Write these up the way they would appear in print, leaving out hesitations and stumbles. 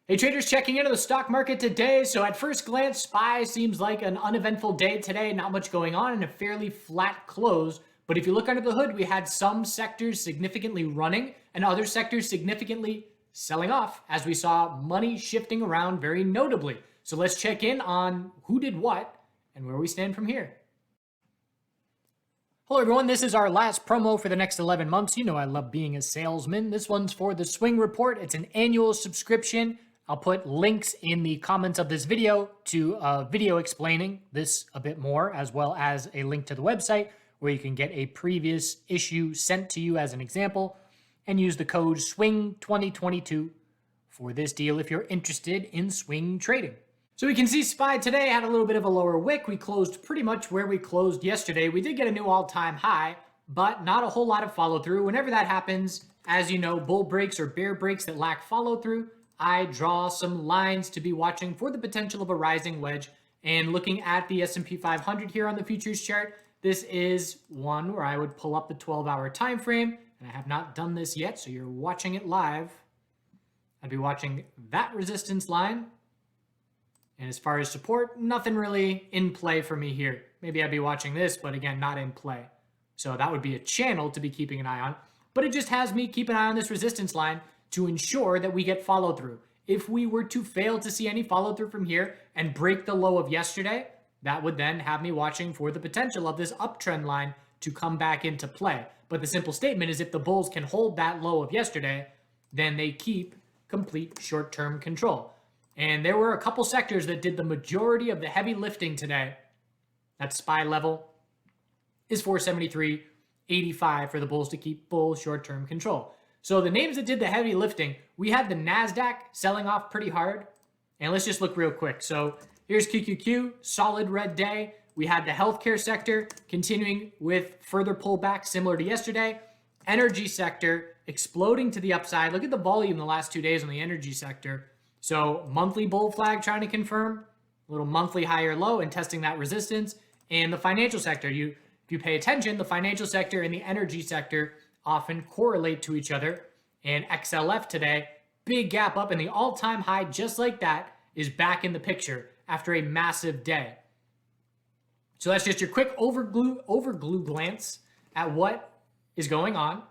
Hey traders, checking into the stock market today. So at first glance, SPY seems like an uneventful day today, not much going on and a fairly flat close. But if you look under the hood, we had some sectors significantly running and other sectors significantly selling off as we saw money shifting around very notably. So let's check in on who did what and where we stand from here. Hello everyone, this is our last promo for the next 11 months. You know I love being a salesman. This one's for the Swing Report. It's an annual subscription. I'll put links in the comments of this video to a video explaining this a bit more, as well as a link to the website where you can get a previous issue sent to you as an example and use the code SWING2022 for this deal if you're interested in swing trading. So we can see SPY today had a little bit of a lower wick. We closed pretty much where we closed yesterday. We did get a new all-time high, but not a whole lot of follow through. Whenever that happens, as you know, bull breaks or bear breaks that lack follow through, I draw some lines to be watching for the potential of a rising wedge. And looking at the S&P 500 here on the futures chart, this is one where I would pull up the 12-hour time frame, and I have not done this yet, so you're watching it live. I'd be watching that resistance line. And as far as support, nothing really in play for me here. Maybe I'd be watching this, but again, not in play. So that would be a channel to be keeping an eye on. But it just has me keep an eye on this resistance line to ensure that we get follow through. If we were to fail to see any follow through from here and break the low of yesterday, that would then have me watching for the potential of this uptrend line to come back into play. But the simple statement is if the bulls can hold that low of yesterday, then they keep complete short-term control. And there were a couple sectors that did the majority of the heavy lifting today. That SPY level is 473.85 for the bulls to keep full short-term control. So the names that did the heavy lifting, we had the NASDAQ selling off pretty hard. And let's just look real quick. So here's QQQ, solid red day. We had the healthcare sector continuing with further pullback similar to yesterday. Energy sector exploding to the upside. Look at the volume the last 2 days on the energy sector. So monthly bull flag trying to confirm, a little monthly higher low and testing that resistance. And the financial sector, if you pay attention, the financial sector and the energy sector often correlate to each other. And XLF today, big gap up, and the all-time high just like that is back in the picture after a massive day. So that's just your quick overglue glance at what is going on.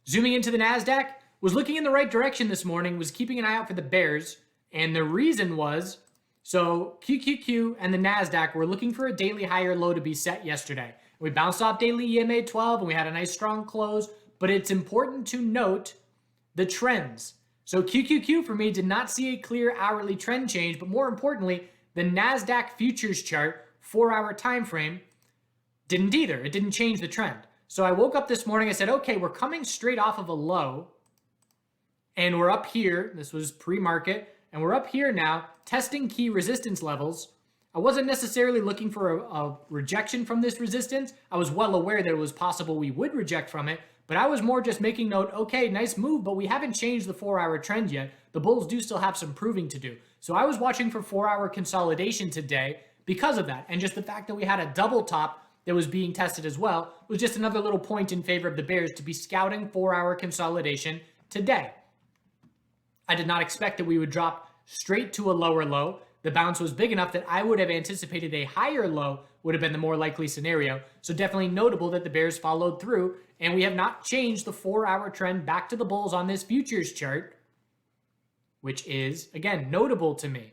Zooming into the NASDAQ, was looking in the right direction this morning, was keeping an eye out for the bears. And the reason was, so QQQ and the NASDAQ were looking for a daily higher low to be set yesterday. We bounced off daily EMA 12 and we had a nice strong close, but it's important to note the trends. So QQQ for me did not see a clear hourly trend change, but more importantly, the NASDAQ futures chart 4-hour time frame didn't either. It didn't change the trend. So I woke up this morning, I said, okay, we're coming straight off of a low and we're up here. This was pre-market and we're up here now testing key resistance levels. I wasn't necessarily looking for a rejection from this resistance. I was well aware that it was possible we would reject from it, but I was more just making note, okay, nice move, but we haven't changed the 4-hour trend yet. The bulls do still have some proving to do. So I was watching for 4-hour consolidation today because of that. And just the fact that we had a double top that was being tested as well was just another little point in favor of the bears to be scouting 4-hour consolidation today. I did not expect that we would drop straight to a lower low. The bounce was big enough that I would have anticipated a higher low would have been the more likely scenario. So definitely notable that the bears followed through, and we have not changed the 4-hour trend back to the bulls on this futures chart, which is, again, notable to me.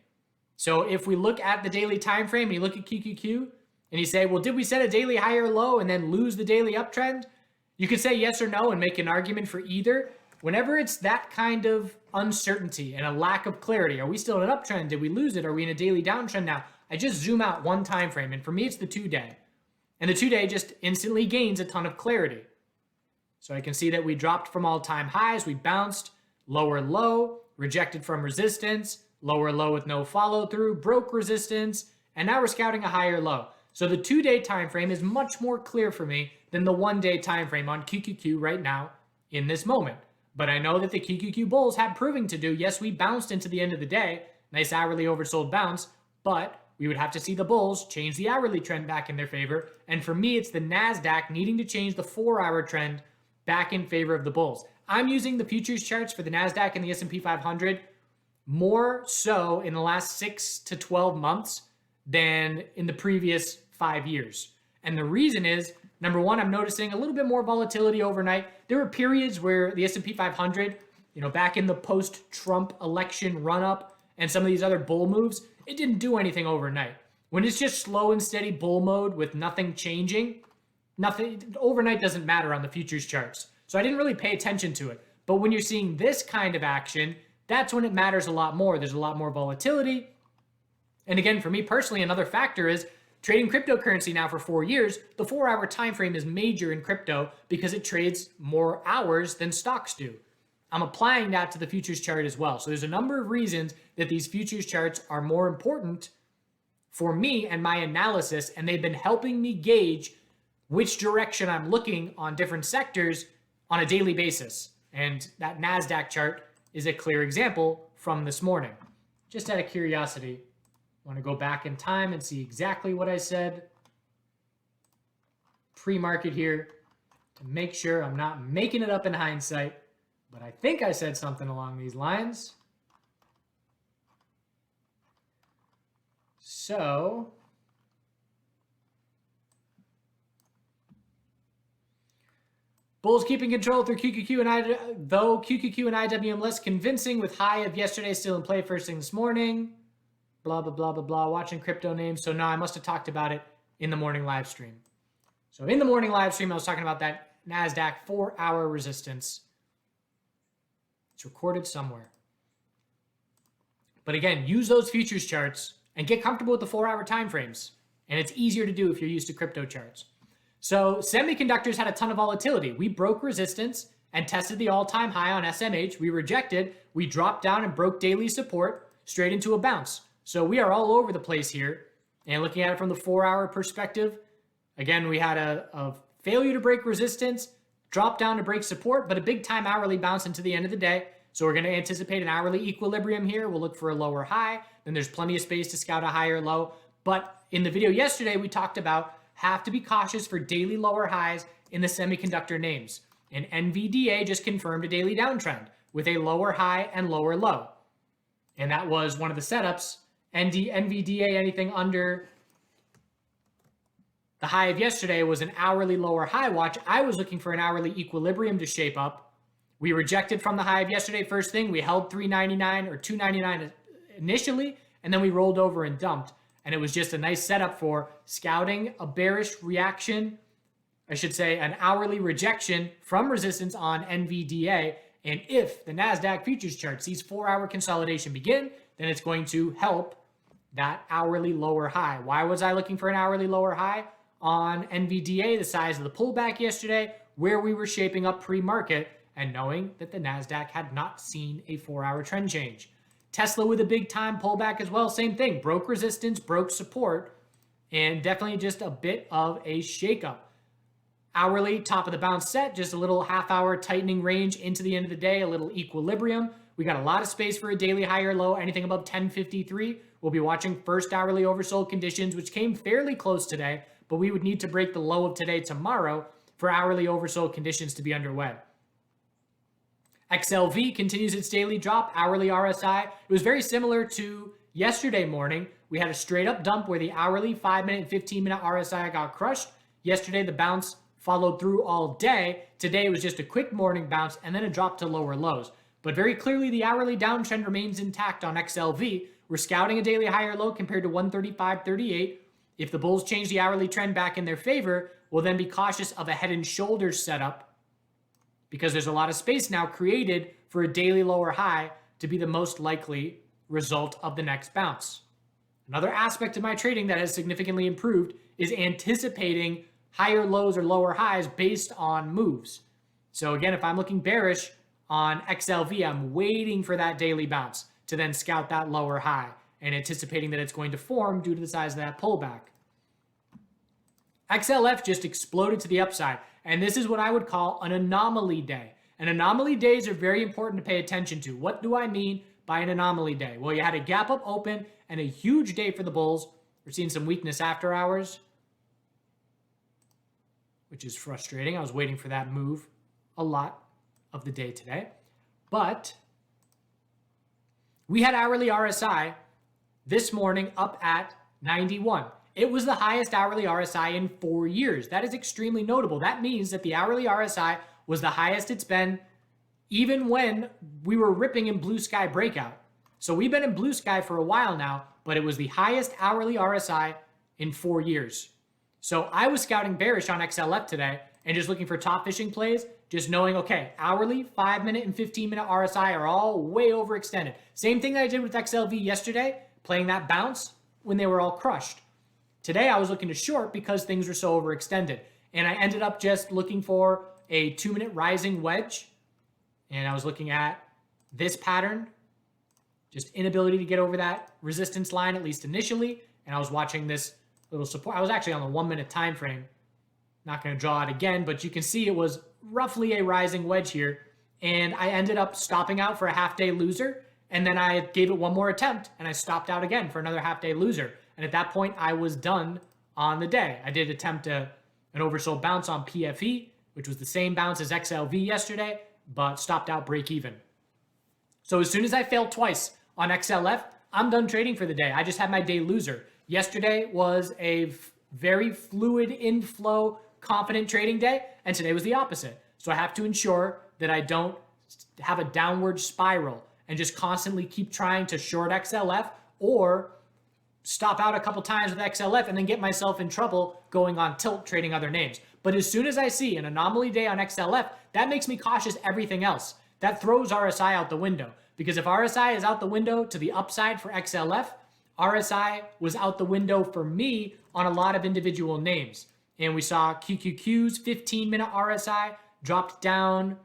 So if we look at the daily time frame and you look at QQQ and you say, well, did we set a daily higher low and then lose the daily uptrend? You could say yes or no and make an argument for either. Whenever it's that kind of uncertainty and a lack of clarity, are we still in an uptrend? Did we lose it? Are we in a daily downtrend now? I just zoom out one time frame, and for me, it's the 2-day. And the 2-day just instantly gains a ton of clarity. So I can see that we dropped from all-time highs. We bounced, lower low, rejected from resistance, lower low with no follow-through, broke resistance, and now we're scouting a higher low. So the 2-day time frame is much more clear for me than the 1-day time frame on QQQ right now in this moment. But I know that the QQQ bulls had proving to do. Yes, we bounced into the end of the day. Nice hourly oversold bounce. But we would have to see the bulls change the hourly trend back in their favor. And for me, it's the NASDAQ needing to change the 4-hour trend back in favor of the bulls. I'm using the futures charts for the NASDAQ and the S&P 500 more so in the last 6 to 12 months than in the previous 5 years. And the reason is, number one, I'm noticing a little bit more volatility overnight. There were periods where the S&P 500, back in the post-Trump election run-up and some of these other bull moves, it didn't do anything overnight. When it's just slow and steady bull mode with nothing changing, nothing overnight doesn't matter on the futures charts. So I didn't really pay attention to it. But when you're seeing this kind of action, that's when it matters a lot more. There's a lot more volatility. And again, for me personally, another factor is trading cryptocurrency now for 4 years. The 4-hour time frame is major in crypto because it trades more hours than stocks do. I'm applying that to the futures chart as well. So there's a number of reasons that these futures charts are more important for me and my analysis, and they've been helping me gauge which direction I'm looking on different sectors on a daily basis. And that NASDAQ chart is a clear example from this morning. Just out of curiosity, I want to go back in time and see exactly what I said pre-market here to make sure I'm not making it up in hindsight. But I think I said something along these lines. So, bulls keeping control through QQQ and though QQQ and IWM less convincing with high of yesterday still in play first thing this morning. Blah, blah, blah, blah, blah. Watching crypto names. So now I must have talked about it in the morning live stream. So in the morning live stream, I was talking about that NASDAQ 4-hour resistance. It's recorded somewhere. But again, use those futures charts and get comfortable with the 4-hour time frames. And it's easier to do if you're used to crypto charts. So semiconductors had a ton of volatility. We broke resistance and tested the all-time high on SMH. We rejected. We dropped down and broke daily support straight into a bounce. So we are all over the place here. And looking at it from the 4-hour perspective, again, we had a failure to break resistance, drop down to break support, but a big time hourly bounce into the end of the day. So we're going to anticipate an hourly equilibrium here. We'll look for a lower high. Then there's plenty of space to scout a higher low. But in the video yesterday, we talked about have to be cautious for daily lower highs in the semiconductor names. And NVDA just confirmed a daily downtrend with a lower high and lower low. And that was one of the setups. NVDA, anything under the high of yesterday was an hourly lower high watch. I was looking for an hourly equilibrium to shape up. We rejected from the high of yesterday first thing. We held 399 or 299 initially, and then we rolled over and dumped. And it was just a nice setup for scouting a bearish reaction, I should say an hourly rejection from resistance on NVDA. And if the NASDAQ futures chart sees 4-hour consolidation begin, then it's going to help that hourly lower high. Why was I looking for an hourly lower high on NVDA, the size of the pullback yesterday, where we were shaping up pre-market and knowing that the NASDAQ had not seen a 4-hour trend change. Tesla with a big time pullback as well, same thing, broke resistance, broke support, and definitely just a bit of a shakeup. Hourly, top of the bounce set, just a little half-hour tightening range into the end of the day, a little equilibrium. We got a lot of space for a daily high or low, anything above 1053. We'll be watching first hourly oversold conditions, which came fairly close today, but we would need to break the low of today tomorrow for hourly oversold conditions to be underway. XLV continues its daily drop, hourly RSI. It was very similar to yesterday morning. We had a straight up dump where the hourly 5-minute and 15-minute RSI got crushed. Yesterday, the bounce followed through all day. Today, it was just a quick morning bounce and then a drop to lower lows. But very clearly, the hourly downtrend remains intact on XLV. We're scouting a daily higher low compared to 135.38. If the bulls change the hourly trend back in their favor, we'll then be cautious of a head and shoulders setup because there's a lot of space now created for a daily lower high to be the most likely result of the next bounce. Another aspect of my trading that has significantly improved is anticipating higher lows or lower highs based on moves. So again, if I'm looking bearish on XLV, I'm waiting for that daily bounce to then scout that lower high and anticipating that it's going to form due to the size of that pullback. XLF just exploded to the upside, and this is what I would call an anomaly day. And anomaly days are very important to pay attention to. What do I mean by an anomaly day? Well, you had a gap up open and a huge day for the bulls. We're seeing some weakness after hours, which is frustrating. I was waiting for that move a lot of the day today. But We had hourly RSI this morning up at 91. It was the highest hourly RSI in 4 years. That is extremely notable. That means that the hourly RSI was the highest it's been even when we were ripping in blue sky breakout. So we've been in blue sky for a while now, but it was the highest hourly RSI in 4 years. So I was scouting bearish on XLF today and just looking for top fishing plays, just knowing, okay, hourly, 5-minute and 15-minute RSI are all way overextended. Same thing that I did with XLV yesterday, playing that bounce when they were all crushed. Today I was looking to short because things were so overextended. And I ended up just looking for a 2-minute rising wedge. And I was looking at this pattern, just inability to get over that resistance line, at least initially. And I was watching this little support. I was actually on the 1-minute time frame. Not going to draw it again, but you can see it was roughly a rising wedge here. And I ended up stopping out for a half-day loser. And then I gave it one more attempt, and I stopped out again for another half-day loser. And at that point, I was done on the day. I did attempt an oversold bounce on PFE, which was the same bounce as XLV yesterday, but stopped out break even. So as soon as I failed twice on XLF, I'm done trading for the day. I just had my day loser. Yesterday was a very fluid inflow, confident trading day, and today was the opposite. So I have to ensure that I don't have a downward spiral and just constantly keep trying to short XLF or stop out a couple times with XLF and then get myself in trouble going on tilt trading other names. But as soon as I see an anomaly day on XLF, that makes me cautious everything else. That throws RSI out the window. Because if RSI is out the window to the upside for XLF, RSI was out the window for me on a lot of individual names. And we saw QQQ's 15-minute RSI dropped down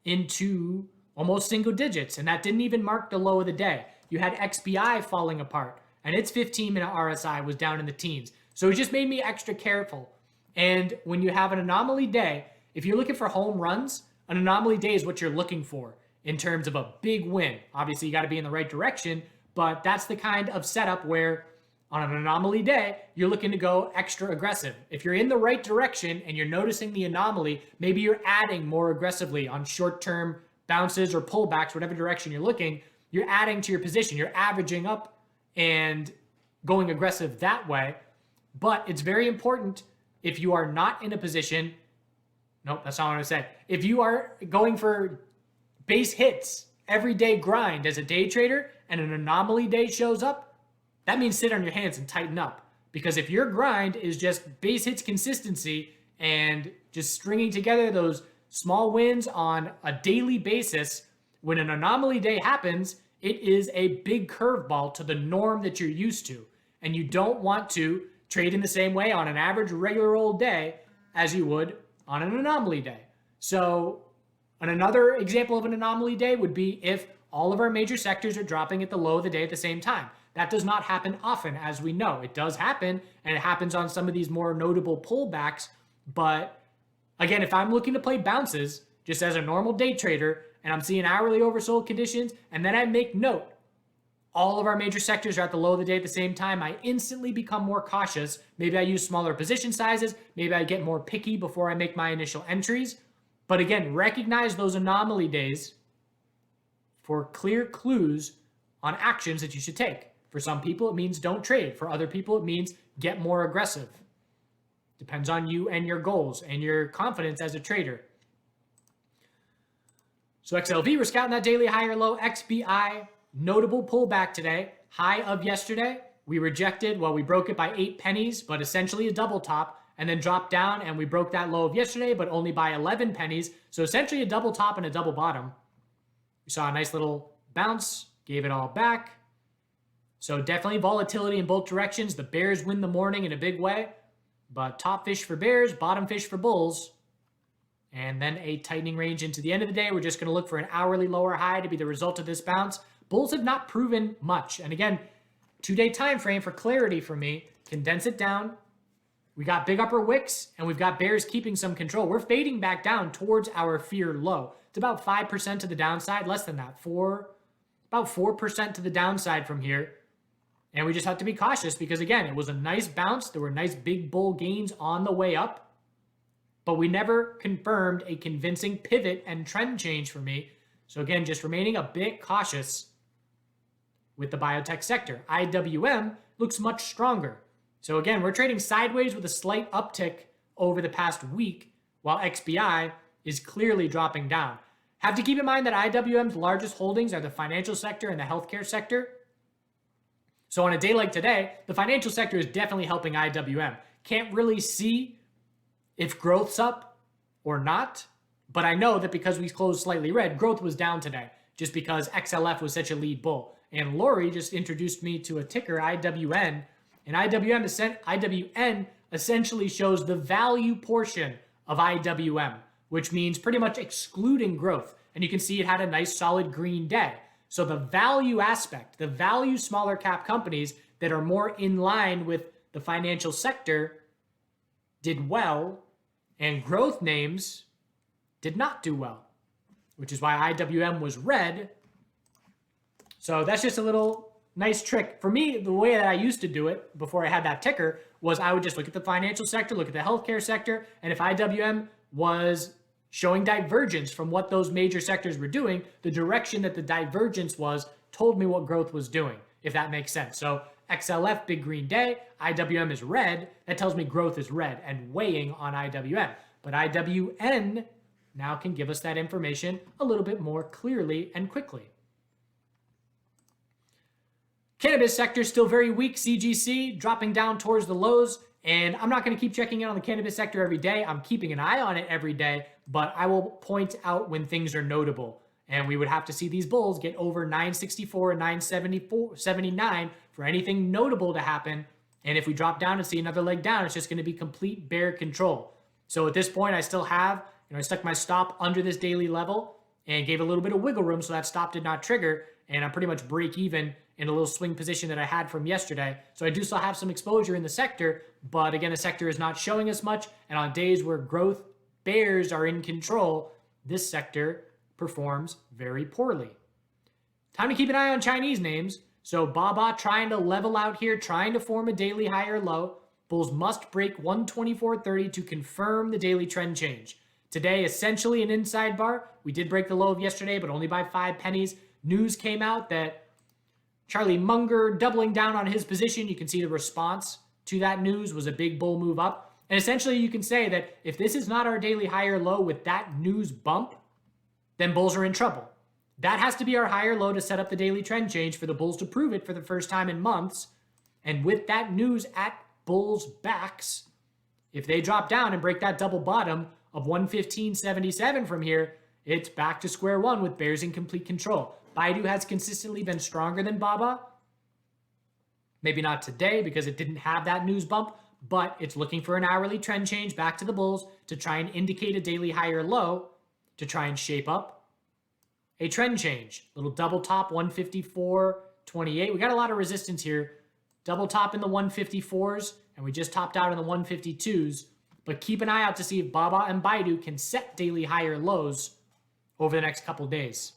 into almost single digits. And that didn't even mark the low of the day. You had XBI falling apart. And its 15-minute RSI was down in the teens. So it just made me extra careful. And when you have an anomaly day, if you're looking for home runs, an anomaly day is what you're looking for in terms of a big win. Obviously, you got to be in the right direction, but that's the kind of setup where on an anomaly day, you're looking to go extra aggressive. If you're in the right direction and you're noticing the anomaly, maybe you're adding more aggressively on short-term bounces or pullbacks, whatever direction you're looking, you're adding to your position. You're averaging up and going aggressive that way. But it's very important if you are not in a position, nope, that's not what I want to say. If you are going for base hits, everyday grind as a day trader, and an anomaly day shows up, that means sit on your hands and tighten up. Because if your grind is just base hits consistency and just stringing together those small wins on a daily basis, when an anomaly day happens, it is a big curveball to the norm that you're used to. And you don't want to trade in the same way on an average regular old day as you would on an anomaly day. So another example of an anomaly day would be if all of our major sectors are dropping at the low of the day at the same time. That does not happen often, as we know. It does happen, and it happens on some of these more notable pullbacks. But again, if I'm looking to play bounces just as a normal day trader, and I'm seeing hourly oversold conditions, and then I make note, all of our major sectors are at the low of the day at the same time, I instantly become more cautious. Maybe I use smaller position sizes. Maybe I get more picky before I make my initial entries. But again, recognize those anomaly days for clear clues on actions that you should take. For some people, it means don't trade. For other people, it means get more aggressive. Depends on you and your goals and your confidence as a trader. So XLV, we're scouting that daily high or low. XBI, notable pullback today. High of yesterday, we rejected, well, we broke it by 8 pennies, but essentially a double top, and then dropped down, and we broke that low of yesterday, but only by 11 pennies. So essentially a double top and a double bottom. We saw a nice little bounce, gave it all back. So definitely volatility in both directions. The bears win the morning in a big way, but top fish for bears, bottom fish for bulls. And then a tightening range into the end of the day. We're just going to look for an hourly lower high to be the result of this bounce. Bulls have not proven much. And again, 2-day time frame for clarity for me. Condense it down. We got big upper wicks, and we've got bears keeping some control. We're fading back down towards our fear low. It's about 5% to the downside, less than that. About 4% to the downside from here. And we just have to be cautious because, again, it was a nice bounce. There were nice big bull gains on the way up. But we never confirmed a convincing pivot and trend change for me. So again, just remaining a bit cautious with the biotech sector. IWM looks much stronger. So again, we're trading sideways with a slight uptick over the past week, while XBI is clearly dropping down. Have to keep in mind that IWM's largest holdings are the financial sector and the healthcare sector. So on a day like today, the financial sector is definitely helping IWM. Can't really see if growth's up or not, but I know that because we closed slightly red, growth was down today, just because XLF was such a lead bull. And Lori just introduced me to a ticker, IWN, and IWN essentially shows the value portion of IWM, which means pretty much excluding growth. And you can see it had a nice solid green day. So the value aspect, the value smaller cap companies that are more in line with the financial sector did well, and growth names did not do well, which is why IWM was red. So that's just a little nice trick. For me, the way that I used to do it before I had that ticker was I would just look at the financial sector, look at the healthcare sector, and if IWM was showing divergence from what those major sectors were doing, the direction that the divergence was told me what growth was doing, if that makes sense. So XLF, big green day, IWM is red, that tells me growth is red and weighing on IWM. But IWN now can give us that information a little bit more clearly and quickly. Cannabis sector still very weak. CGC dropping down towards the lows. And I'm not going to keep checking in on the cannabis sector every day. I'm keeping an eye on it every day, but I will point out when things are notable. And we would have to see these bulls get over 964 and 979 for anything notable to happen. And if we drop down and see another leg down, it's just going to be complete bear control. So at this point, I still have, I stuck my stop under this daily level and gave a little bit of wiggle room so that stop did not trigger. And I'm pretty much break even in a little swing position that I had from yesterday. So I do still have some exposure in the sector, but again, the sector is not showing as much. And on days where growth bears are in control, this sector performs very poorly. Time to keep an eye on Chinese names. So Baba trying to level out here, trying to form a daily high or low. Bulls must break 124.30 to confirm the daily trend change. Today, essentially an inside bar. We did break the low of yesterday, but only by 5 pennies. News came out that Charlie Munger doubling down on his position. You can see the response to that news was a big bull move up. And essentially you can say that if this is not our daily high or low with that news bump, then bulls are in trouble. That has to be our high or low to set up the daily trend change for the bulls to prove it for the first time in months. And with that news at bulls' backs, if they drop down and break that double bottom of 115.77 from here, it's back to square one with bears in complete control. Baidu has consistently been stronger than Baba. Maybe not today because it didn't have that news bump, but it's looking for an hourly trend change back to the bulls to try and indicate a daily high or low to try and shape up a trend change. Little double top 154.28. We got a lot of resistance here. Double top in the 154s, and we just topped out in the 152s. But keep an eye out to see if Baba and Baidu can set daily high or lows over the next couple days.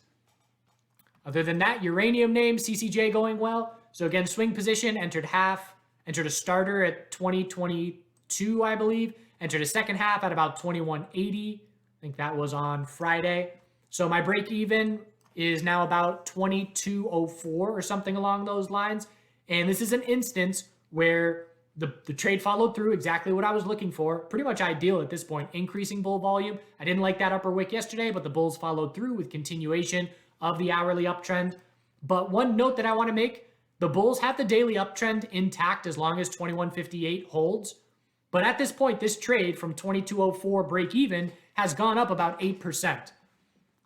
Other than that, uranium name, CCJ going well. So again, swing position, entered half, entered a starter at 2022, I believe. Entered a second half at about 2180. I think that was on Friday. So my break even is now about 2204 or something along those lines. And this is an instance where the trade followed through exactly what I was looking for. Pretty much ideal at this point, increasing bull volume. I didn't like that upper wick yesterday, but the bulls followed through with continuation of the hourly uptrend. But one note that I want to make, the bulls have the daily uptrend intact as long as 2158 holds. But at this point, this trade from 2204 break even has gone up about 8%.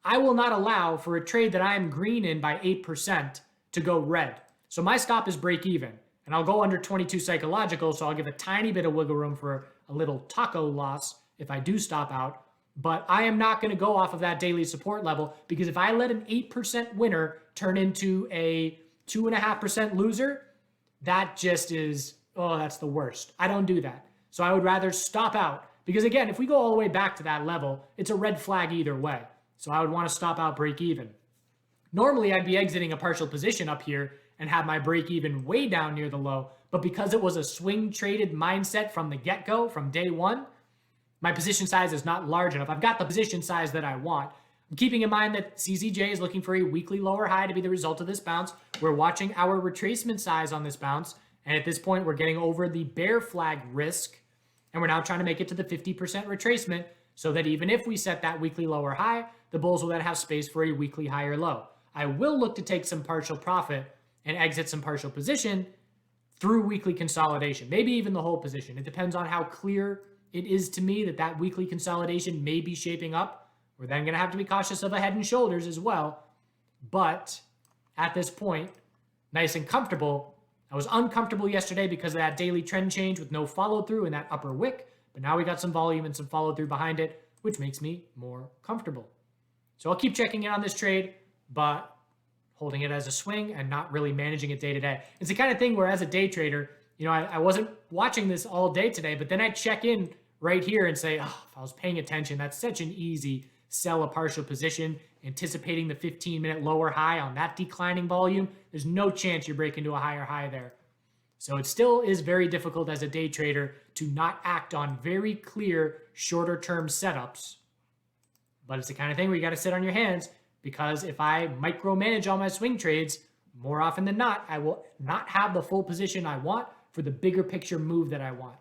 I will not allow for a trade that I am green in by 8% to go red. So my stop is break even. And I'll go under 22 psychological, so I'll give a tiny bit of wiggle room for a little taco loss if I do stop out. But I am not going to go off of that daily support level, because if I let an 8% winner turn into a 2.5% loser, that just is, oh, that's the worst. I don't do that. So I would rather stop out, because again, if we go all the way back to that level, it's a red flag either way. So I would want to stop out break even. Normally, I'd be exiting a partial position up here and have my break even way down near the low. But because it was a swing traded mindset from the get-go, from day one, my position size is not large enough. I've got the position size that I want. Keeping in mind that CZJ is looking for a weekly lower high to be the result of this bounce. We're watching our retracement size on this bounce. And at this point, we're getting over the bear flag risk. And we're now trying to make it to the 50% retracement so that even if we set that weekly lower high, the bulls will then have space for a weekly higher low. I will look to take some partial profit and exit some partial position through weekly consolidation, maybe even the whole position. It depends on how clear it is to me that that weekly consolidation may be shaping up. We're then going to have to be cautious of a head and shoulders as well. But at this point, nice and comfortable. I was uncomfortable yesterday because of that daily trend change with no follow through in that upper wick. But now we got some volume and some follow through behind it, which makes me more comfortable. So I'll keep checking in on this trade, but holding it as a swing and not really managing it day to day. It's the kind of thing where as a day trader, I wasn't watching this all day today, but then I check in right here and say, oh, if I was paying attention, that's such an easy sell a partial position, anticipating the 15-minute lower high on that declining volume. There's no chance you're breaking to a higher high there. So it still is very difficult as a day trader to not act on very clear shorter term setups. But it's the kind of thing where you got to sit on your hands, because if I micromanage all my swing trades, more often than not, I will not have the full position I want for the bigger picture move that I want.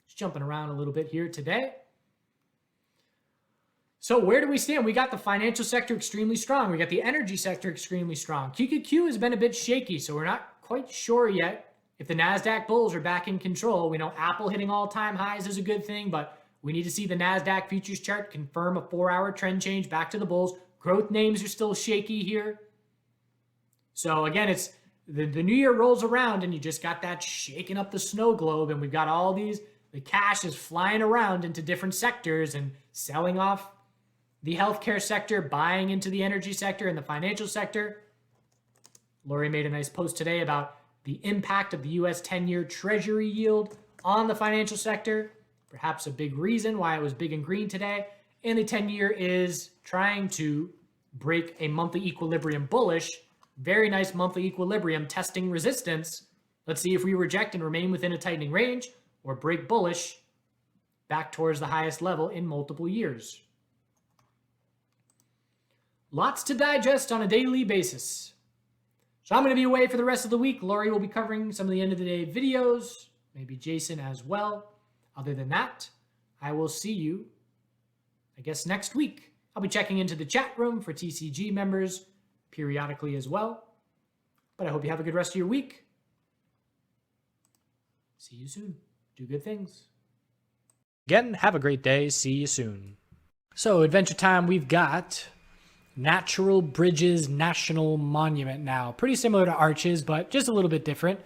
Just jumping around a little bit here today. So where do we stand? We got the financial sector extremely strong. We got the energy sector extremely strong. QQQ has been a bit shaky, so we're not quite sure yet if the NASDAQ bulls are back in control. We know Apple hitting all-time highs is a good thing, but we need to see the NASDAQ futures chart confirm a 4-hour trend change back to the bulls. Growth names are still shaky here. So again, it's the new year rolls around and you just got that shaking up the snow globe, and we've got all these, the cash is flying around into different sectors and selling off the healthcare sector, buying into the energy sector and the financial sector. Lori made a nice post today about the impact of the US 10-year Treasury yield on the financial sector. Perhaps a big reason why it was big and green today. And the 10-year is trying to break a monthly equilibrium bullish. Very nice monthly equilibrium testing resistance. Let's see if we reject and remain within a tightening range or break bullish back towards the highest level in multiple years. Lots to digest on a daily basis. So I'm going to be away for the rest of the week. Lori will be covering some of the end of the day videos, maybe Jason as well. Other than that, I will see you, I guess, next week. I'll be checking into the chat room for TCG members periodically as well. But I hope you have a good rest of your week. See you soon. Do good things. Again, have a great day. See you soon. So, Adventure Time, we've got Natural Bridges National Monument now. Pretty similar to Arches, but just a little bit different.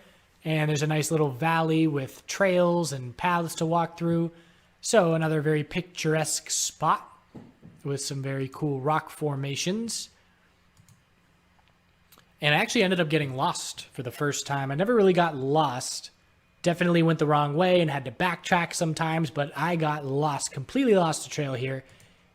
And there's a nice little valley with trails and paths to walk through. So another very picturesque spot with some very cool rock formations. And I actually ended up getting lost for the first time. I never really got lost. Definitely went the wrong way and had to backtrack sometimes, but I got lost, completely lost the trail here.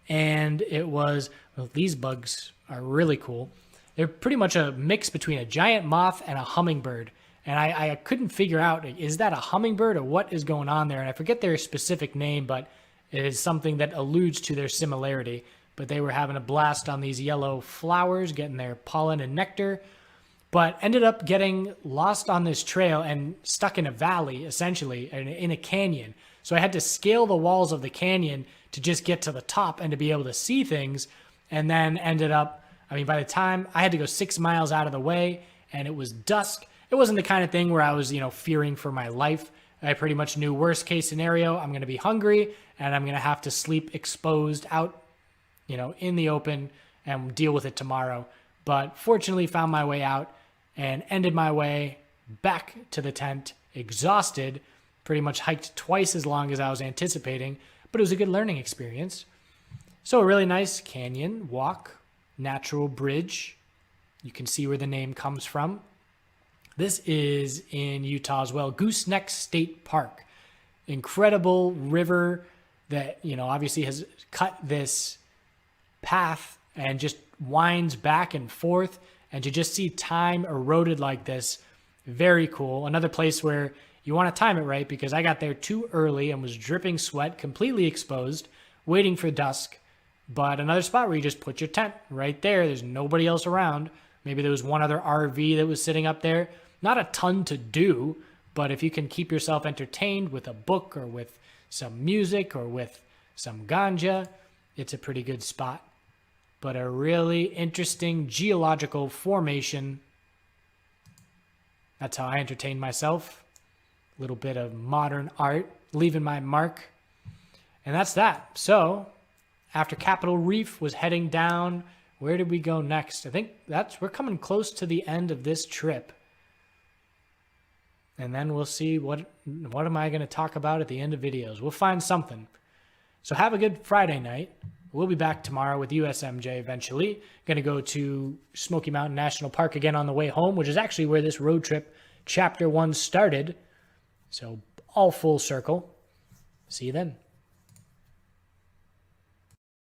And it was, well, these bugs are really cool. They're pretty much a mix between a giant moth and a hummingbird. And I couldn't figure out, is that a hummingbird or what is going on there? And I forget their specific name, but it is something that alludes to their similarity. But they were having a blast on these yellow flowers, getting their pollen and nectar. But ended up getting lost on this trail and stuck in a valley, essentially, in a canyon. So I had to scale the walls of the canyon to just get to the top and to be able to see things. And then ended up, I mean, by the time I had to go 6 miles out of the way and it was dusk, it wasn't the kind of thing where I was, fearing for my life. I pretty much knew worst case scenario, I'm going to be hungry and I'm going to have to sleep exposed out, in the open and deal with it tomorrow. But fortunately found my way out and ended my way back to the tent, exhausted, pretty much hiked twice as long as I was anticipating, but it was a good learning experience. So a really nice canyon walk, natural bridge. You can see where the name comes from. This is in Utah as well, Gooseneck State Park. Incredible river that, obviously has cut this path and just winds back and forth. And to just see time eroded like this, very cool. Another place where you want to time it right, because I got there too early and was dripping sweat, completely exposed, waiting for dusk. But another spot where you just put your tent right there. There's nobody else around. Maybe there was one other RV that was sitting up there. Not a ton to do, but if you can keep yourself entertained with a book or with some music or with some ganja, it's a pretty good spot. But a really interesting geological formation. That's how I entertain myself. A little bit of modern art, leaving my mark. And that's that. So after Capitol Reef was heading down, where did we go next? I think we're coming close to the end of this trip. And then we'll see what am I going to talk about at the end of videos. We'll find something. So have a good Friday night. We'll be back tomorrow with USMJ eventually. Going to go to Smoky Mountain National Park again on the way home, which is actually where this road trip chapter 1 started. So all full circle. See you then.